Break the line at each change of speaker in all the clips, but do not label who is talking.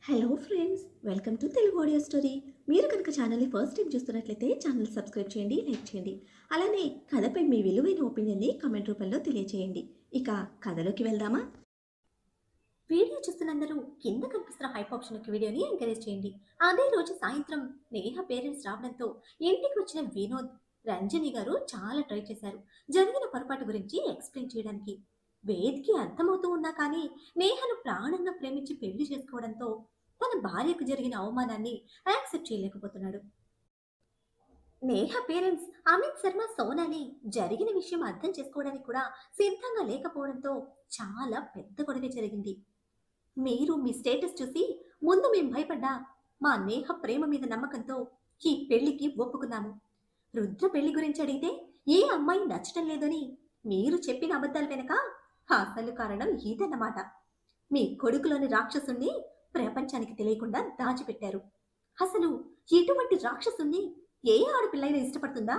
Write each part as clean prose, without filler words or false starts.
Hello friends, welcome to Telugu audio story. మీరు కనుక ఛానల్ని ఫస్ట్ టైం చూస్తున్నట్లయితే ఛానల్ సబ్స్క్రైబ్ చేయండి, లైక్ చేయండి. అలానే కథపై మీ విలువైన ఒపీనియన్ని కామెంట్ రూపంలో తెలియజేయండి. ఇక కథలోకి వెళ్దామా? వీడియో చూస్తున్నందరూ కింద కనిపిస్తున్న హైప్ ఆప్షన్ వీడియోని ఎంకరేజ్ చేయండి. అదే రోజు సాయంత్రం నేహ పేరెంట్స్ రావడంతో ఇంటికి వచ్చిన వినోద్, రంజని గారు చాలా ట్రై చేశారు జరిగిన పొరపాటు గురించి ఎక్స్ప్లెయిన్ చేయడానికి. వేద్కి అర్థమవుతూ ఉన్నా కానీ నేహను ప్రాణంగా ప్రేమించి పెళ్లి చేసుకోవడంతో తన భార్యకు జరిగిన అవమానాన్ని యాక్సెప్ట్ చేయలేకపోతున్నాడు. నేహ పేరెంట్స్ అమిత్ శర్మ, సోనాలి జరిగిన విషయం అర్థం చేసుకోవడానికి కూడా సిద్ధంగా లేకపోవడంతో చాలా పెద్ద గొడవ జరిగింది. మీరు మీ స్టేటస్ చూసి ముందు మేము భయపడ్డా మా నేహ ప్రేమ మీద నమ్మకంతో ఈ పెళ్లికి ఒప్పుకున్నాము. రుద్ర పెళ్లి గురించి అడిగితే ఏ అమ్మాయి నచ్చటం లేదని మీరు చెప్పిన అబద్ధాల వెనక అసలు కారణం ఇదన్నమాట. మీ కొడుకులోని రాక్షసుణ్ణి ప్రపంచానికి తెలియకుండా దాచిపెట్టారు. అసలు ఎటువంటి రాక్షసుణ్ణి ఏ ఆడపిల్లైనా ఇష్టపడుతుందా?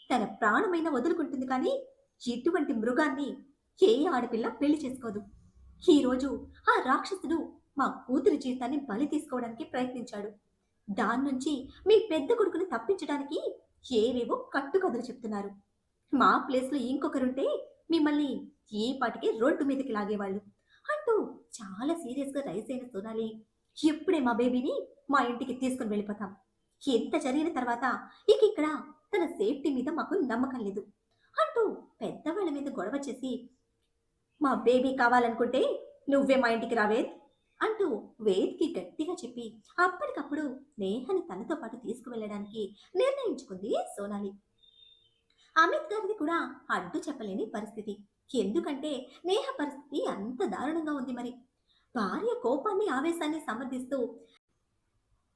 తన ప్రాణమైన వదులుకుంటుంది కానీ ఎటువంటి మృగాన్ని ఏ ఆడపిల్ల పెళ్లి చేసుకోదు. ఈరోజు ఆ రాక్షసుడు మా కూతురి జీవితాన్ని బలి తీసుకోవడానికి ప్రయత్నించాడు. దాని నుంచి మీ పెద్ద కొడుకుని తప్పించడానికి ఏవేవో కట్టుకథలు చెప్తున్నారు. మా ప్లేస్లో ఇంకొకరుంటే మిమ్మల్ని ఈ పాటికి రోడ్డు మీదకి లాగేవాళ్ళు అంటూ చాలా సీరియస్గా రైస్ అయిన సోనాలి, ఇప్పుడే మా బేబీని మా ఇంటికి తీసుకుని వెళ్ళిపోతాం. ఎంత జరిగిన తర్వాత ఇక ఇక్కడ తన సేఫ్టీ మీద మాకు నమ్మకం లేదు అంటూ పెద్దవాళ్ళ మీద గొడవ చేసి, మా బేబీ కావాలనుకుంటే నువ్వే మా ఇంటికి రావేద్ అంటూ వేద్కి గట్టిగా చెప్పి అప్పటికప్పుడు నేహని తనతో పాటు తీసుకువెళ్ళడానికి నిర్ణయించుకుంది సోనాలి. అమిత్ గారిది కూడా అడ్డు చెప్పలేని పరిస్థితి. ఎందుకంటే నేహ పరిస్థితి అంత దారుణంగా ఉంది. మరి భార్య కోపాన్ని ఆవేశాన్ని సమర్థిస్తూ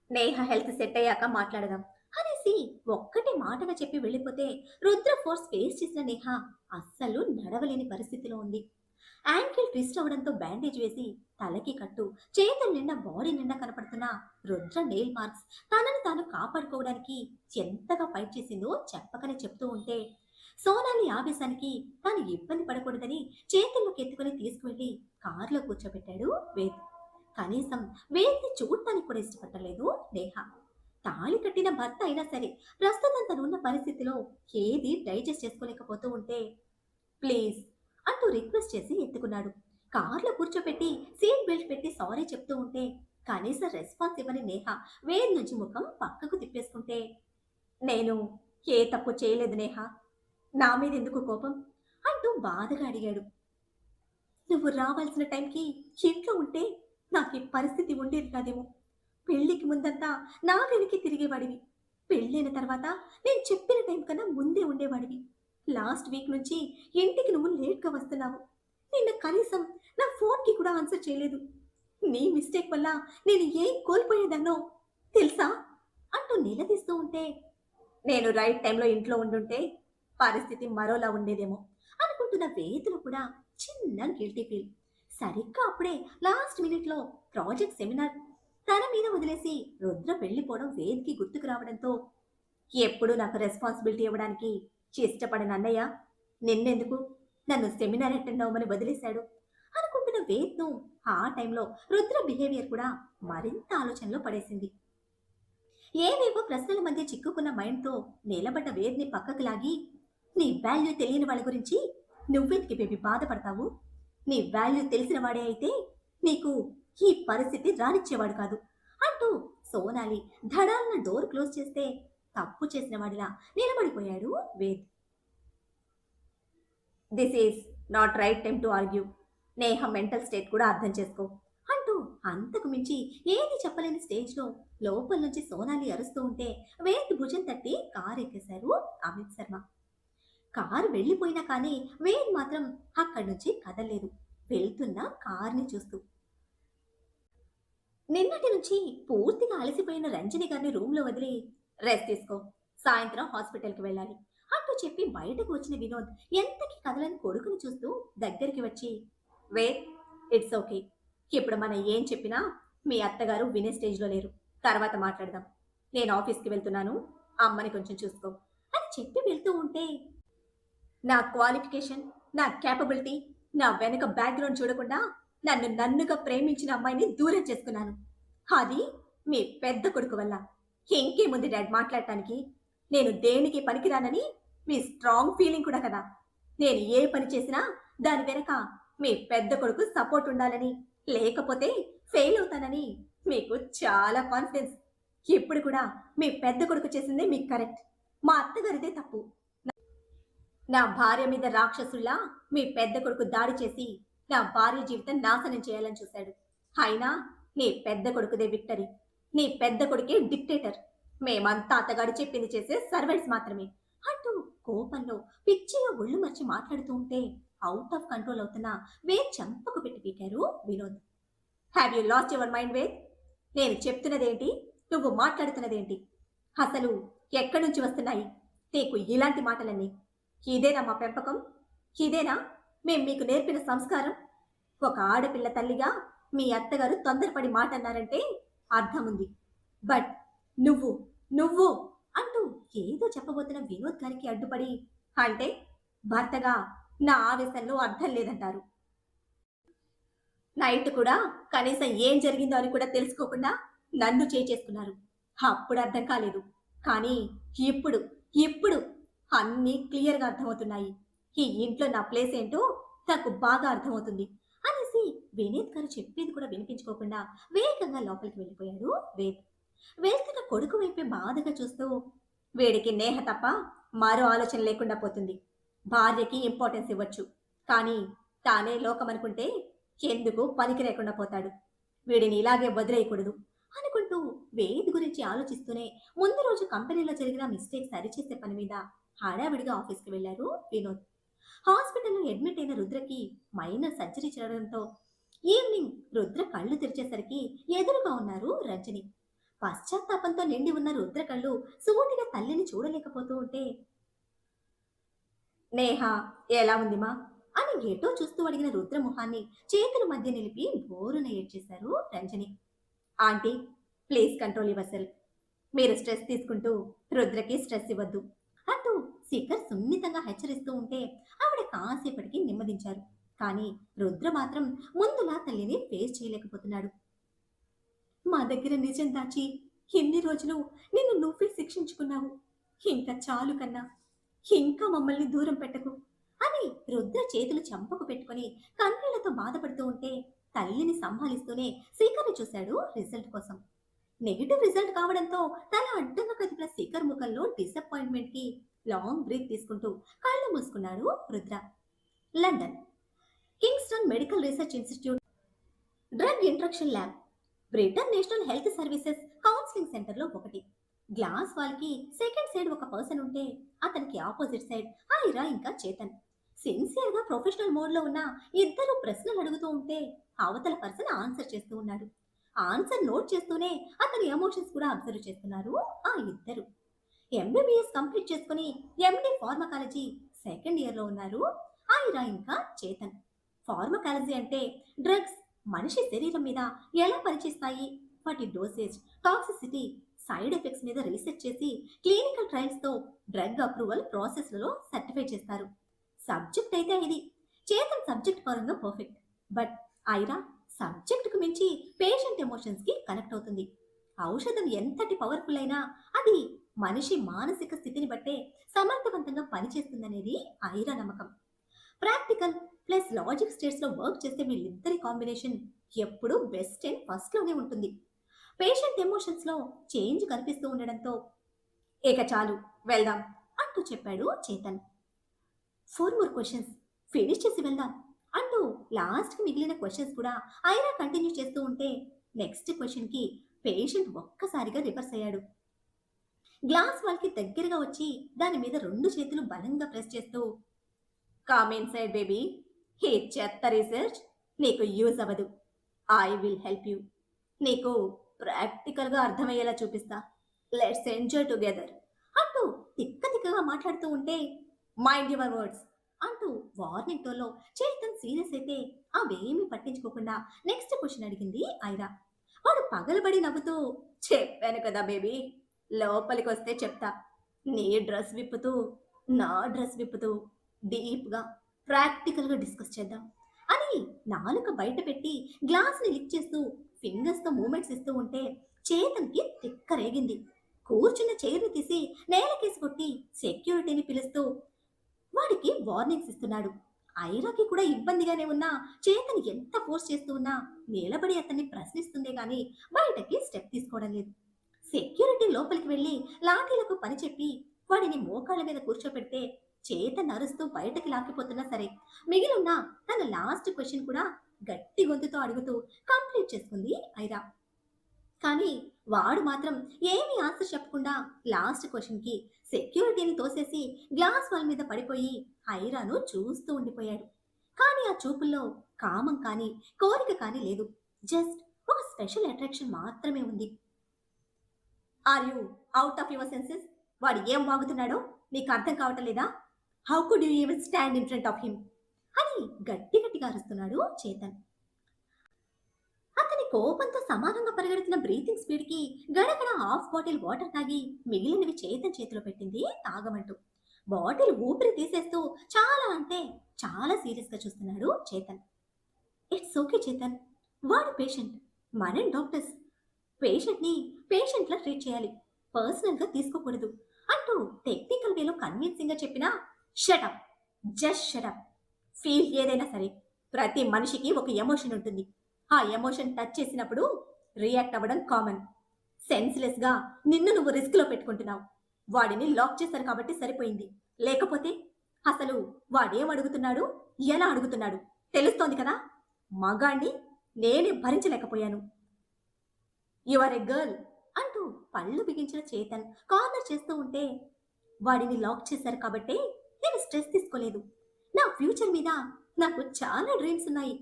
నేహ హెల్త్ సెట్ అయ్యాక మాట్లాడదాం అనేసి ఒక్కటి మాటగా చెప్పి వెళ్ళిపోతే రుద్ర ఫోర్స్ ఫేస్ చేసిన నేహ అస్సలు నడవలేని పరిస్థితిలో ఉంది. యాంకిల్ ట్విస్ట్ అవడంతో బ్యాండేజ్ వేసి తలకి కట్టు, చేతుల నిండా బాడీ నిండా కనపడుతున్న రుద్ర నెయిల్ మార్క్స్ తనని తాను కాపాడుకోవడానికి ఎంతగా ఫైట్ చేసిందో చెప్పకనే చెప్తూ ఉంటే సోనాలి ఆవేశానికి తాను ఇబ్బంది పడకూడదని చేతుల్లోకి ఎత్తుకుని తీసుకువెళ్లి కారులో కూర్చోబెట్టాడు వేద్. కనీసం వేద్ని చూడటానికి కూడా ఇష్టపడలేదు నేహ. తాళి కట్టిన భర్త అయినా సరే ప్రస్తుతం తను ఉన్న పరిస్థితిలో ఏది డైజెస్ట్ చేసుకోలేకపోతూ ఉంటే ప్లీజ్ అంటూ రిక్వెస్ట్ చేసి ఎత్తుకున్నాడు. కార్లో కూర్చోపెట్టి సీట్ బెల్ట్ పెట్టి సారీ చెప్తూ ఉంటే కనీసం రెస్పాన్స్ ఇవ్వని నేహ వేద్ నుంచి ముఖం పక్కకు తిప్పేసుకుంటే, నేను ఏ తప్పు చేయలేదు నేహ, నా మీద ఎందుకు కోపం అంటూ బాధగా అడిగాడు. నువ్వు రావాల్సిన టైంకి ఇంట్లో ఉంటే నాకు ఈ పరిస్థితి ఉండేది కాదేమో. పెళ్లికి ముందంతా నా వెనక్కి తిరిగేవాడివి. పెళ్ళైన తర్వాత నేను చెప్పిన టైం కన్నా ముందే ఉండేవాడివి. లాస్ట్ వీక్ నుంచి ఇంటికి నువ్వు లేట్గా వస్తున్నావు. నిన్న కనీసం నా ఫోన్కి కూడా ఆన్సర్ చేయలేదు. నీ మిస్టేక్ వల్ల నేను ఏం కోల్పోయేదాన్నో తెలుసా అంటూ నిలదీస్తూ ఉంటే, నేను రైట్ టైంలో ఇంట్లో ఉండుంటే పరిస్థితి మరోలా ఉండేదేమో అనుకుంటున్న వేదులు కూడా చిన్న గిల్టీ ఫీల్. సరిగ్గా అప్పుడే లాస్ట్ మినిట్లో ప్రాజెక్ట్ సెమినార్ తన మీద వదిలేసి రుద్ర వెళ్ళిపోవడం వేద్కి గుర్తుకు రావడంతో, ఎప్పుడు నాకు రెస్పాన్సిబిలిటీ ఇవ్వడానికి ఇష్టపడిన అన్నయ్య నిన్నెందుకు నన్ను సెమినార్ అటెండ్ అవ్వమని వదిలేశాడు అనుకుంటున్న వేద్ను ఆ టైంలో రుద్ర బిహేవియర్ కూడా మరింత ఆలోచనలో పడేసింది. ఏవేవో ప్రశ్నల మధ్య చిక్కుకున్న మైండ్తో నిలబడ్డ వేద్ని పక్కకు లాగి, నీ వాల్యూ తెలియని వాళ్ళ గురించి నువ్వెందుకు బేబీ బాధపడతావు? నీ వాల్యూ తెలిసిన వాడే అయితే నీకు ఈ పరిస్థితి రానిచ్చేవాడు కాదు అంటూ సోనాలి ధడాలన డోర్ క్లోజ్ చేస్తే తప్పు చేసిన వాడిలా నిలబడిపోయాడు Ved. This is not right time to argue. Neha mental state కూడా అర్థం చేసుకో అంటూ అంతకు మించి ఏది చెప్పలేని స్టేజ్లో లోపల నుంచి సోనాలి అరుస్తూ ఉంటే వేద్ భుజం తట్టి కారు ఎక్కేశారు అమిత్ శర్మ. కారు వెళ్ళిపోయినా కానీ వేద్ మాత్రం అక్కడి నుంచి కదలలేదు, వెళ్తున్న కార్ని చూస్తూ. నిన్నటి నుంచి పూర్తిగా అలసిపోయిన రంజని గారిని రూమ్లో వదిలి, రెస్ట్ తీసుకో, సాయంత్రం హాస్పిటల్కి వెళ్ళాలి అంటూ చెప్పి బయటకు వచ్చిన వినోద్ ఎంతకి కదలని కొడుకుని చూస్తూ దగ్గరికి వచ్చి, వేద్ ఇట్స్ ఓకే, ఇప్పుడు మనం ఏం చెప్పినా మీ అత్తగారు వినే స్టేజ్లో లేరు, తర్వాత మాట్లాడదాం, నేను ఆఫీస్కి వెళ్తున్నాను, అమ్మని కొంచెం చూసుకో అని చెప్పి వెళ్తూ ఉంటే, నా క్వాలిఫికేషన్, నా క్యాపబిలిటీ, నా వెనక బ్యాక్గ్రౌండ్ చూడకుండా నన్నుగా ప్రేమించిన అమ్మాయిని దూరం చేసుకున్నాను. అది మీ పెద్ద కొడుకు వల్ల. ఇంకేముంది డాడ్ మాట్లాడటానికి? నేను దేనికి పనికిరానని మీ స్ట్రాంగ్ ఫీలింగ్ కూడా కదా! నేను ఏ పని చేసినా దాని వెనక మీ పెద్ద కొడుకు సపోర్ట్ ఉండాలని, లేకపోతే ఫెయిల్ అవుతానని మీకు చాలా కాన్ఫిడెన్స్. ఇప్పుడు కూడా మీ పెద్ద కొడుకు చేసిందే మీకు కరెక్ట్. మా అత్తగారిదే తప్పు. నా భార్య మీద రాక్షసుల్లా మీ పెద్ద కొడుకు దాడి చేసి నా భార్య జీవితం నాశనం చేయాలని చూశాడు. అయినా నీ పెద్ద కొడుకుదే విక్టరీ. నీ పెద్ద కొడుకే డిక్టేటర్. మేమంతా అత్తగాడు చెప్పింది చేసే సర్వెంట్స్ మాత్రమే అంటూ కోపంలో పిచ్చిగా ఒళ్ళు మర్చి మాట్లాడుతూ ఉంటే అవుట్ ఆఫ్ కంట్రోల్ అవుతున్న వేద్ చంపకు పెట్టి పీకారు Vinod. Have you lost your mind Ved? నేను చెప్తున్నదేంటి, నువ్వు మాట్లాడుతున్నదేంటి? అసలు ఎక్కడి నుంచి వస్తున్నాయి నీకు ఇలాంటి మాటలన్నీ? ఇదేనా మా పెంపకం? ఇదేనా మేం మీకు నేర్పిన సంస్కారం? ఒక ఆడపిల్ల తల్లిగా మీ అత్తగారు తొందరపడి మాట అన్నారంటే అర్థం ఉంది. బట్ నువ్వు నువ్వు అంటూ ఏదో చెప్పబోతున్న వినోద్ గారికి అడ్డుపడి, అంటే భర్తగా నా ఆవేశంలో అర్థం లేదంటారు. నైట్ కూడా కనీసం ఏం జరిగిందో అని కూడా తెలుసుకోకుండా నన్ను చేసుకున్నారు. అప్పుడు అర్థం కాలేదు. కానీ ఇప్పుడు ఇప్పుడు అన్నీ క్లియర్‌గా అర్థమవుతున్నాయి. ఈ ఇంట్లో నా ప్లేస్ ఏంటో నాకు బాగా అర్థమవుతుంది అనేసి వినీత్ గారు చెప్పేది కూడా వినిపించుకోకుండా వేగంగా లోపలికి వెళ్ళిపోయాడు వేద్. వెళ్తున్న కొడుకు వైపే బాధగా చూస్తూ, వీడికి నేహ తప్ప మరో ఆలోచన లేకుండా పోతుంది. భార్యకి ఇంపార్టెన్స్ ఇవ్వచ్చు. కానీ తానే లోకం అనుకుంటే ఎందుకు పనికి లేకుండా పోతాడు. వీడిని ఇలాగే వదిలేయకూడదు అనుకుంటూ వేద్ గురించి ఆలోచిస్తూనే ముందు రోజు కంపెనీలో జరిగిన మిస్టేక్ సరిచేసే పని మీద హడావిడిగా ఆఫీస్కి వెళ్లారు వినోద్. హాస్పిటల్లో అడ్మిట్ అయిన రుద్రకి మైనర్ సర్జరీ చేయడంతో ఈవినింగ్ రుద్ర కళ్ళు తెరిచేసరికి ఎదురుగా ఉన్నారు రంజని. పశ్చాత్తాపంతో నిండి ఉన్న రుద్ర కళ్ళు సూటిగా తల్లిని చూడలేకపోతూ ఉంటే, నేహ ఎలా ఉందిమా అని ఎటో చూస్తూ అడిగిన రుద్ర మొహాన్ని చేతుల మధ్య నిలిపి బోరున ఏడ్చేశారు Ranjani. Aunty, please control yourself. మీరు స్ట్రెస్ తీసుకుంటూ రుద్రకి స్ట్రెస్ ఇవ్వద్దు అంటూ శిఖర్ సున్నితంగా హెచ్చరిస్తూ ఉంటే ఆవిడ కాసేపటికి నెమ్మదించారు. కానీ రుద్ర మాత్రం ముందులా తల్లిని ఫేస్ చేయలేకపోతున్నాడు. మా దగ్గర నిజం దాచి ఎన్ని రోజులు నిన్ను నువ్వే శిక్షించుకున్నావు. ఇంకా చాలు కన్నా, ఇంకా మమ్మల్ని దూరం పెట్టకు అని రుద్ర చేతులు చంపకు పెట్టుకుని కన్నీళ్లతో బాధపడుతూ ఉంటే తల్లిని సంభాలిస్తూనే శిఖర్ని చూశాడు రిజల్ట్ కోసం. నెగిటివ్ రిజల్ట్ కావడంతో తల అడ్డంగా కదిపిన శిఖర్ ముఖంలో డిసప్పాయింట్మెంట్ కి లాంగ్ బ్రేక్ తీసుకుంటూ కళ్ళు మూసుకున్నాడు Rudra. London Kingston medical research institute drug interaction lab Britain national health services counselling సెంటర్లో ఒకటి. గ్లాస్ వాల్ కి సెకండ్ సైడ్ ఒక పర్సన్ ఉంటే అతనికి ఆపోజిట్ సైడ్ ఐరా ఇంకా చేతన్. సిన్సియర్ గా ప్రొఫెషనల్ మోడ్ లో ఉన్న ఇద్దరు ప్రశ్నలు అడుగుతూ ఉంటే అవతల పర్సన్ ఆన్సర్ చేస్తూ ఉన్నాడు. ఆన్సర్ నోట్ చేస్తూనే అతని ఎమోషన్స్ కూడా అబ్జర్వ్ చేస్తున్నారు ఆ ఇద్దరు. ఎంబీబీఎస్ కంప్లీట్ చేసుకుని ఎండి ఫార్మకాలజీ సెకండ్ ఇయర్ లో ఉన్నారు ఐరా ఇంకా చేతన్. ఫార్మకాలజీ అంటే డ్రగ్స్ మనిషి శరీరం మీద ఎలా పనిచేస్తాయి, వాటి డోసేజ్, టాక్సిసిటీ, సైడ్ ఎఫెక్ట్స్ మీద రీసెర్చ్ చేసి క్లినికల్ ట్రయల్స్ తో డ్రగ్ అప్రూవల్ ప్రాసెస్లలో సర్టిఫై చేస్తారు. సబ్జెక్ట్ అయితే ఇది. చేతన్ సబ్జెక్ట్ పరంగా పర్ఫెక్ట్. బట్ ఐరా సబ్జెక్ట్ కు మించి పేషెంట్ ఎమోషన్స్ కి కనెక్ట్ అవుతుంది. ఔషధం ఎంతటి పవర్ఫుల్ అయినా అది మనిషి మానసిక స్థితిని బట్టే సమర్థవంతంగా పనిచేస్తుందనేది ఐరా నమ్మకం. ప్రాక్టికల్ ప్లస్ లాజిక్ స్టేట్స్ లో వర్క్ చేస్తే వీళ్ళిద్దరి కాంబినేషన్ ఎప్పుడూ బెస్ట్ అండ్ ఫస్ట్ లోనే ఉంటుంది. పేషెంట్ ఎమోషన్స్ లో చేంజ్ కనిపిస్తూ ఉండడంతో ఇక చాలు వెళ్దాం అంటూ చెప్పాడు చేతన్. 4 more క్వశ్చన్స్ ఫినిష్ చేసి వెళ్దాం అంటూ లాస్ట్ కి మిగిలిన క్వశ్చన్స్ కూడా ఐరా కంటిన్యూ చేస్తూ ఉంటే నెక్స్ట్ క్వశ్చన్ కి పేషెంట్ ఒక్కసారిగా రివర్స్ అయ్యాడు. గ్లాస్ వాల్ కి దగ్గరగా వచ్చి దాని మీద 2 చేతులు బలంగా ప్రెస్ చేస్తూ, కమ్ ఇన్సైడ్ బేబీ, ఈ చెత్త రీసెర్చ్ నీకు యూజ్ అవ్వదు. I will help you. నీకు ప్రాక్టికల్గా అర్థమయ్యేలా చూపిస్తా. లెట్స్ ఎంజాయ్ టుగెదర్ అంటూ తిక్కగా మాట్లాడుతూ ఉంటే, మైండ్ యువర్ వర్డ్స్ అంటూ వార్నింగ్ టోన్లో చేతన్ సీరియస్ అయితే అవేమీ పట్టించుకోకుండా నెక్స్ట్ క్వశ్చన్ అడిగింది ఐరా. వాడు పగలబడి నవ్వుతూ, చెప్పాను కదా బేబీ, లోపలికి వస్తే చెప్తా. నీ డ్రెస్ విప్పుతూ నా డ్రెస్ విప్పుతూ డీప్గా ప్రాక్టికల్గా డిస్కస్ చేద్దాం అని నాలుక బయట పెట్టి గ్లాస్ని లిక్ చేస్తూ ఫింగర్స్ తో మూమెంట్స్ ఇస్తూ ఉంటే చేతన్కి తిక్కరేగింది. కూర్చున్న చైర్ని తీసి నేలకేసి కొట్టి సెక్యూరిటీని పిలుస్తూ వాడికి వార్నింగ్స్ ఇస్తున్నాడు. ఐరాకి కూడా ఇబ్బందిగానే ఉన్నా చేతన్ ఎంత ఫోర్స్ చేస్తూ ఉన్నా నిలబడి అతన్ని ప్రశ్నిస్తుందే గాని బయటకి స్టెప్ తీసుకోవడం లేదు. సెక్యూరిటీ లోపలికి వెళ్లి లాఠీలకు పని చెప్పి వాడిని మోకాళ్ళ మీద కూర్చోపెడితే చేతన్ అరుస్తూ బయటకి లాక్కిపోతున్నా సరే మిగిలిన తన లాస్ట్ క్వశ్చన్ కూడా గట్టి గొంతుతో అడుగుతూ కంప్లీట్ చేసుకుంది ఐరా. కానీ వాడు మాత్రం ఏమీ ఆన్సర్ చెప్పకుండా లాస్ట్ క్వశ్చన్కి సెక్యూరిటీని తోసేసి గ్లాస్ వాల్ మీద పడిపోయి ఐరాను చూస్తూ ఉండిపోయాడు. కానీ ఆ చూపుల్లో కామం కానీ కోరిక కానీ లేదు. జస్ట్ ఒక స్పెషల్ అట్రాక్షన్ మాత్రమే ఉంది. Are you out of your senses? వాడు ఏం వాగుతున్నాడో నీకు అర్థం కావటం లేదా? How could you even stand in front of him అని గట్టి గట్టిగా అరుస్తున్నాడు చేతన్. అతని కోపంతో సమానంగా పరిగెడుతున్న బ్రీతింగ్ స్పీడ్ కి గడగడ హాఫ్ బాటిల్ వాటర్ తాగి మిగిలినవి చేతన్ చేతిలో పెట్టింది తాగమంటూ. బాటిల్ ఊపిరి తీసేస్తూ చాలా అంటే చాలా సీరియస్ గా చూస్తున్నాడు చేతన్. ఇట్స్ ఓకే చేతన్, వాడు పేషెంట్, మనం డాక్టర్స్. పేషెంట్ ని పేషెంట్ లా ట్రీట్ చేయాలి, పర్సనల్ గా తీసుకోకూడదు అంటూ టెక్నికల్ వేలో కన్విన్సింగ్ గా చెప్పినా షటప్, జస్ట్ షటప్. ఫీల్ ఏదైనా సరే ప్రతి మనిషికి ఒక ఎమోషన్ ఉంటుంది. ఆ ఎమోషన్ టచ్ చేసినప్పుడు రియాక్ట్ అవ్వడం కామన్. సెన్స్లెస్ గా నిన్ను నువ్వు రిస్క్ లో పెట్టుకుంటున్నావు. వాడిని లాక్ చేశారు కాబట్టి సరిపోయింది, లేకపోతే అసలు వాడేం అడుగుతున్నాడు, ఎలా అడుగుతున్నాడు తెలుస్తోంది కదా. మగాణ్ణి నేనే భరించలేకపోయాను. యు ఆర్ ఎ గర్ల్ అంటూ పళ్ళు బిగించిన చేతన్ కార్నర్ చేస్తూ ఉంటే వాడిని లాక్ చేశారు కాబట్టి నేను స్ట్రెస్ తీసుకోలేదు. నా ఫ్యూచర్ మీద నాకు చాలా డ్రీమ్స్ ఉన్నాయి.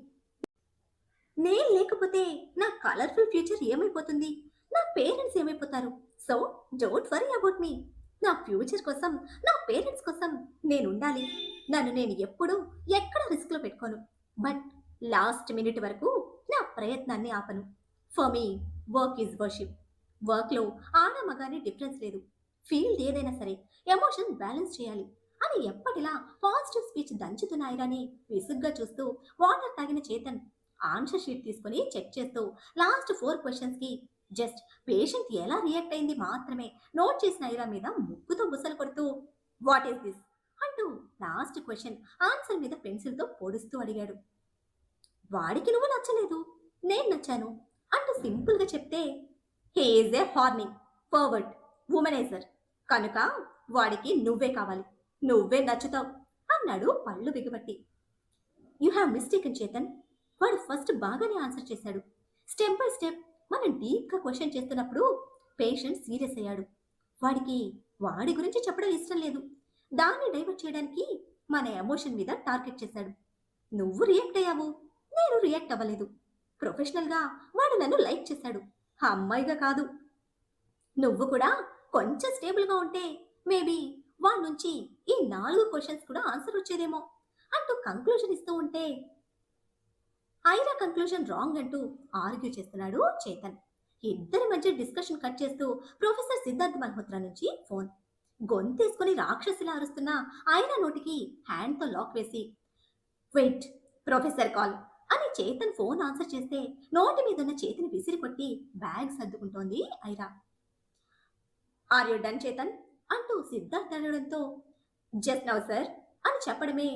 నేను లేకపోతే నా కలర్ఫుల్ ఫ్యూచర్ ఏమైపోతుంది, నా పేరెంట్స్ ఏమైపోతారు. So don't worry about me. నా ఫ్యూచర్ కోసం, నా పేరెంట్స్ కోసం నేను ఉండాలి. నన్ను నేను ఎప్పుడూ ఎక్కడ రిస్క్ లో పెట్టుకోను. బట్ లాస్ట్ మినిట్ వరకు నా ప్రయత్నాన్ని ఆపను. For me work is worship. వర్క్లో ఆడ మగాని డిఫరెన్స్ లేదు. ఫీల్డ్ ఏదైనా సరే ఎమోషన్ బ్యాలెన్స్ చేయాలి అని ఎప్పటిలా పాజిటివ్ స్పీచ్ దంచుతున్న ఐరాని విసుగ్గా చూస్తూ వాటర్ తాగిన చేతన్ ఆన్సర్ షీట్ తీసుకుని చెక్ చేస్తూ లాస్ట్ 4 క్వశ్చన్స్ కి జస్ట్ పేషెంట్ ఎలా రియాక్ట్ అయింది మాత్రమే నోట్ చేసిన ఐరా మీద ముక్కుతో బుసలు కొడుతూ వాట్ ఈస్ దిస్ అంటూ లాస్ట్ క్వశ్చన్ ఆన్సర్ మీద పెన్సిల్ తో పొడుస్తూ అడిగాడు. వాడికి నువ్వు నచ్చలేదు, నేను నచ్చాను అంటూ సింపుల్ గా చెప్తే he is a horny, forward, womaniser, కనుక వాడికి నువ్వే కావాలి, నువ్వే నచ్చుతావు అన్నాడు పళ్ళు బిగబట్టి. You have mistaken Chetan. వాడు ఫస్ట్ బాగానే ఆన్సర్ చేశాడు. స్టెప్ బై స్టెప్ మనం డీప్గా క్వశ్చన్ చేస్తున్నప్పుడు పేషెంట్ సీరియస్ అయ్యాడు. వాడికి వాడి గురించి చెప్పడం ఇష్టం లేదు. దాన్ని డైవర్ట్ చేయడానికి మన ఎమోషన్ మీద టార్గెట్ చేశాడు. నువ్వు రియాక్ట్ అయ్యావు, నేను రియాక్ట్ అవ్వలేదు. ప్రొఫెషనల్గా వాడు నన్ను లైక్ చేశాడు, అమ్మాయిగా కాదు. నువ్వు కూడా కొంచెం స్టేబుల్గా ఉంటే మేబీ వాడి నుంచి ఈ 4 క్వశ్చన్స్ కూడా ఆన్సర్ వచ్చేదేమో అంటూ కంక్లూజన్ ఇస్తూ ఉంటే ఐరా కంక్లూజన్ రాంగ్ అంటూ ఆర్గ్యూ చేస్తున్నాడు చేతన్. ఇద్దరి మధ్య డిస్కషన్ కట్ చేస్తూ ప్రొఫెసర్ సిద్ధార్థ్ మల్హోత్రా నుంచి ఫోన్. గొంతేసుకుని రాక్షసిలా అరుస్తున్న ఐరా నోటికి హ్యాండ్తో లాక్ వేసి వెయిట్, ప్రొఫెసర్ కాల్ అని చేతన్ ఫోన్ ఆన్సర్ చేస్తే నోటి మీదున్న చేతిని విసిరి కొట్టి బ్యాగ్ సర్దుకుంటోంది Aira. Are you done Chetan అంటూ సిద్ధార్థ్ అనడంతో జస్ట్ నౌ సార్ అని చెప్పడమే.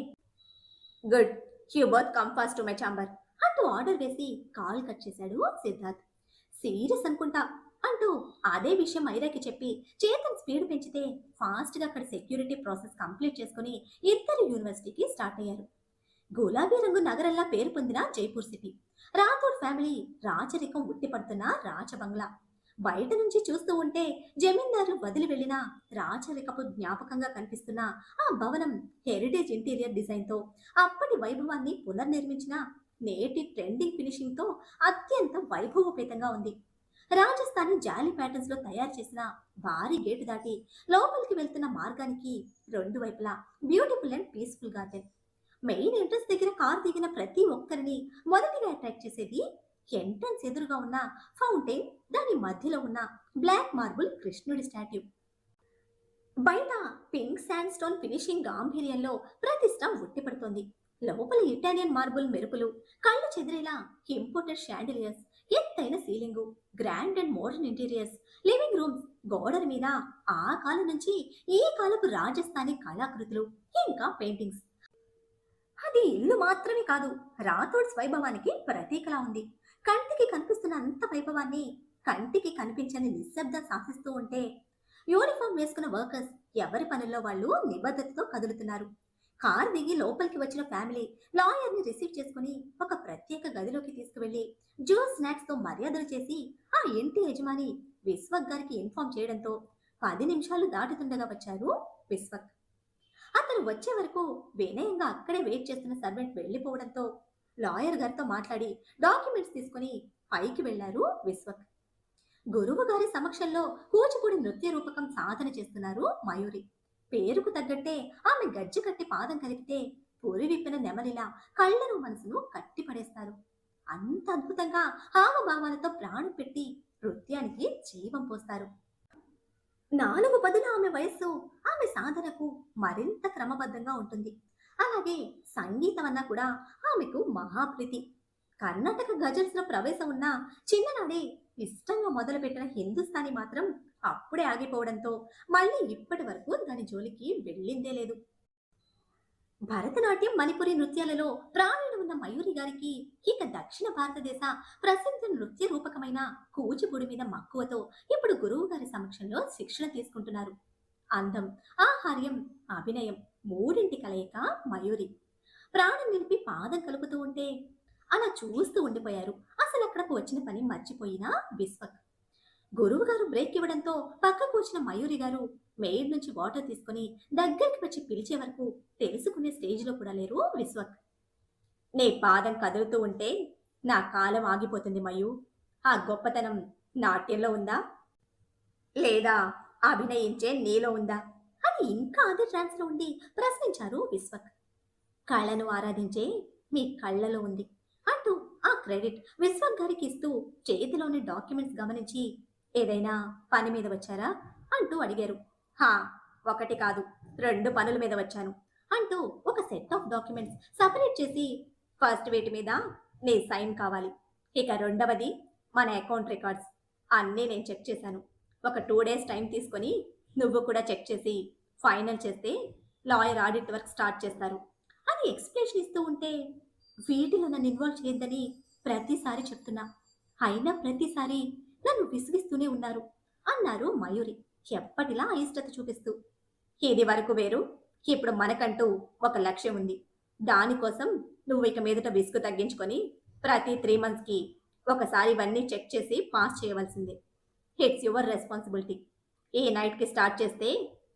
Good, you both come fast to my chamber అంటూ ఆర్డర్ వేసి కాల్ కట్ చేశాడు సిద్ధార్థ్. సీరియస్ అనుకుంటా అంటూ అదే విషయం ఐరాకి చెప్పి చేతన్ స్పీడ్ పెంచితే ఫాస్ట్ గా అక్కడ సెక్యూరిటీ ప్రాసెస్ కంప్లీట్ చేసుకుని ఇద్దరు యూనివర్సిటీకి స్టార్ట్ అయ్యారు. గులాబీ రంగు నగరంలా పేరు పొందిన జైపూర్ సిటీ. రాథోడ్ ఫ్యామిలీ రాచరికం ఉట్టిపడుతున్న రాచబంగ్లా. బయట నుంచి చూస్తూ ఉంటే జమీందారు వదిలి వెళ్లిన రాచరికపు జ్ఞాపకంగా కనిపిస్తున్న ఆ భవనం హెరిటేజ్ ఇంటీరియర్ డిజైన్ తో అప్పటి వైభవాన్ని పునర్నిర్మించిన నేటి ట్రెండింగ్ ఫినిషింగ్ తో అత్యంత వైభవపేతంగా ఉంది. రాజస్థానీ జాలీ ప్యాటర్న్స్ లో తయారు చేసిన భారీ గేటు దాటి లోపలికి వెళ్తున్న మార్గానికి 2 వైపులా beautiful and peaceful garden. Main entrance దగ్గర కార్ దిగిన ప్రతి ఒక్కరిని మొదటిగా అట్రాక్ట్ చేసేది ఎంట్రన్స్ ఎదురుగా ఉన్న ఫౌంటైన్, దాని మధ్యలో ఉన్న బ్లాక్ మార్బుల్ కృష్ణుడి స్టాట్యూ. బయట పింక్ శాండ్ స్టోన్ ఫినిషింగ్ గాంభీర్యంలో ప్రతిష్ట ఉట్టిపడుతోంది. లోపల ఇటాలియన్ మార్బుల్ మెరుపులు, కళ్ళు చెదిరేలా ఇంపోర్టెడ్ షాండిలియర్స్ ఎత్తైన ceiling, grand and modern interiors, living rooms, గోడల మీద ఆ కాలం నుంచి ఈ కాలపు రాజస్థానీ కళాకృతులు, ఇంకా పెయింటింగ్స్. అది ఇల్లు మాత్రమే కాదు, రాథోడ్స్ వైభవానికి ప్రతీకలా ఉంది. కంటికి కనిపిస్తున్న అంత వైభవాన్ని కంటికి కనిపించని నిశ్శబ్దం శాసిస్తూ ఉంటే, యూనిఫామ్ వేసుకున్న వర్కర్స్ ఎవరి పనుల్లో వాళ్ళు నిబద్ధతతో కదులుతున్నారు. కార్ దిగి లోపలికి వచ్చిన ఫ్యామిలీ లాయర్ని రిసీవ్ చేసుకుని ఒక ప్రత్యేక గదిలోకి తీసుకువెళ్లి జ్యూస్ స్నాక్స్ తో మర్యాదలు చేసి ఆ ఇంటి యజమాని విశ్వక్ గారికి ఇన్ఫార్మ్ చేయడంతో 10 నిమిషాలు దాటుతుండగా వచ్చారు విశ్వక్. అతను వచ్చే వరకు వినయంగా అక్కడే వెయిట్ చేస్తున్న సర్వెంట్ వెళ్లిపోవడంతో లాయర్ గారితో మాట్లాడి డాక్యుమెంట్స్ తీసుకుని పైకి వెళ్లారు విశ్వక్. గురువు గారి సమక్షంలో కూచిపూడి నృత్య రూపకం సాధన చేస్తున్నారు మయూరి. పేరుకు తగ్గట్టే ఆమె గజ్జి కట్టి పాదం కలిపితే పొరి విప్పిన నెమలిలా కళ్ళను మనసును కట్టిపడేస్తారు. అంత అద్భుతంగా హావభావాలతో ప్రాణం పెట్టి నృత్యానికి జీవం పోస్తారు. 4 పదుల ఆమె వయస్సు ఆమె సాధనకు మరింత క్రమబద్ధంగా ఉంటుంది. అలాగే సంగీతం అన్నా కూడా ఆమెకు మహాప్రీతి. కర్ణాటక గజల్స్ లో ప్రవేశం ఉన్న చిన్ననాడే ఇష్టంగా మొదలుపెట్టిన హిందుస్థానీ మాత్రం అప్పుడే ఆగిపోవడంతో మళ్ళీ ఇప్పటి వరకు దాని జోలికి వెళ్ళిందే లేదు. భరతనాట్యం, మణిపురి నృత్యాలలో ప్రావీణ్యం ఉన్న మయూరి గారికి ఇక దక్షిణ భారతదేశ ప్రసిద్ధ నృత్య రూపకమైన కూచిపూడి మీద మక్కువతో ఇప్పుడు గురువు గారి సమక్షంలో శిక్షణ తీసుకుంటున్నారు. అందం, ఆహార్యం, అభినయం మూడింటి కలయిక మయూరి. ప్రాణం నిలిపి పాదం కలుపుతూ ఉంటే అలా చూస్తూ ఉండిపోయారు అసలు అక్కడకు వచ్చిన పని మర్చిపోయిన విశ్వక్. గురువు గారు బ్రేక్ ఇవ్వడంతో పక్కకు వచ్చిన మయూరి గారు మెయిడ్ నుంచి వాటర్ తీసుకుని దగ్గరికి వచ్చి పిలిచే వరకు తెలుసుకునే స్టేజ్లో కూడా లేరు విశ్వక్. నీ పాదం కదులుతూ ఉంటే నా కాలం ఆగిపోతుంది మయూ. ఆ గొప్పతనం నాట్యంలో ఉందా లేదా అభినయించే నీలో ఉందా అని ఇంకా అదే ట్రాన్స్ లో ఉండి ప్రశ్నించారు విశ్వక్. కళను ఆరాధించే మీ కళ్ళలో ఉంది అంటూ ఆ క్రెడిట్ విశ్వక్ గారికి ఇస్తూ చేతిలోని డాక్యుమెంట్స్ గమనించి ఏదైనా పని మీద వచ్చారా అంటూ అడిగారు. హా, 1 కాదు 2 పనుల మీద వచ్చాను అంటూ ఒక సెట్ ఆఫ్ డాక్యుమెంట్స్ సపరేట్ చేసి ఫస్ట్ వీటి మీద నీ సైన్ కావాలి, ఇక రెండవది మన అకౌంట్ రికార్డ్స్ అన్నీ నేను చెక్ చేశాను. ఒక 2 డేస్ టైం తీసుకొని నువ్వు కూడా చెక్ చేసి ఫైనల్ చేస్తే లాయర్ ఆడిట్ వర్క్ స్టార్ట్ చేస్తారు అని ఎక్స్ప్లెనేషన్ ఇస్తూ ఉంటే, వీటిలో నన్ను ఇన్వాల్వ్ చేయొద్దని ప్రతిసారి చెప్తున్నా, అయినా ప్రతిసారి నన్ను విసిగిస్తూనే ఉన్నారు అన్నారు మయూరి ఎప్పటిలా అయిష్టత చూపిస్తూ. ఇది వరకు వేరు, ఇప్పుడు మనకంటూ ఒక లక్ష్యం ఉంది. దానికోసం నువ్వు ఇక మీదట విసుగు తగ్గించుకొని ప్రతి 3 మంత్స్కి ఒకసారి ఇవన్నీ చెక్ చేసి పాస్ చేయవలసిందే. It's your responsibility. ఈ నైట్కి స్టార్ట్ చేస్తే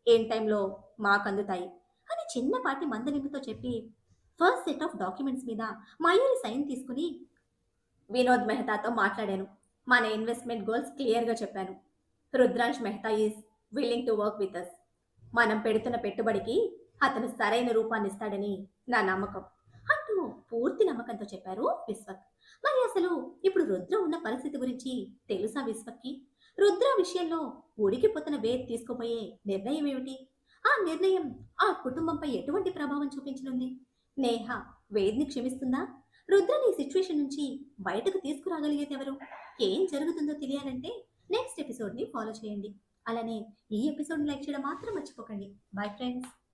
ఏం టైంలో మాకు అందుతాయి అని చిన్నపాటి మందలింపుతో చెప్పి ఫస్ట్ సెట్ ఆఫ్ డాక్యుమెంట్స్ మీద మయూరి సైన్ తీసుకుని వినోద్ మెహతాతో మాట్లాడాను. మన ఇన్వెస్ట్మెంట్ గోల్స్ క్లియర్గా చెప్పాను. Rudransh Mehta is willing to work with us. మనం పెడుతున్న పెట్టుబడికి అతను సరైన రూపాన్ని ఇస్తాడని నా నమ్మకం అంటూ పూర్తి నమ్మకంతో చెప్పారు విశ్వక్. మరి అసలు ఇప్పుడు రుద్ర ఉన్న పరిస్థితి గురించి తెలుసా విశ్వక్కి? రుద్ర విషయంలో ఉడికిపోతున్న వేద్ తీసుకోబోయే నిర్ణయం ఏమిటి? ఆ నిర్ణయం ఆ కుటుంబంపై ఎటువంటి ప్రభావం చూపించనుంది? నేహ వేద్ని క్షమిస్తుందా? రుద్రని సిచ్యువేషన్ నుంచి బయటకు తీసుకురాగలిగేది ఎవరు? ఏం జరుగుతుందో తెలియాలంటే నెక్స్ట్ ఎపిసోడ్ని ఫాలో చేయండి. అలానే ఈ ఎపిసోడ్ని లైక్ చేయడం మాత్రం మర్చిపోకండి. Bye friends.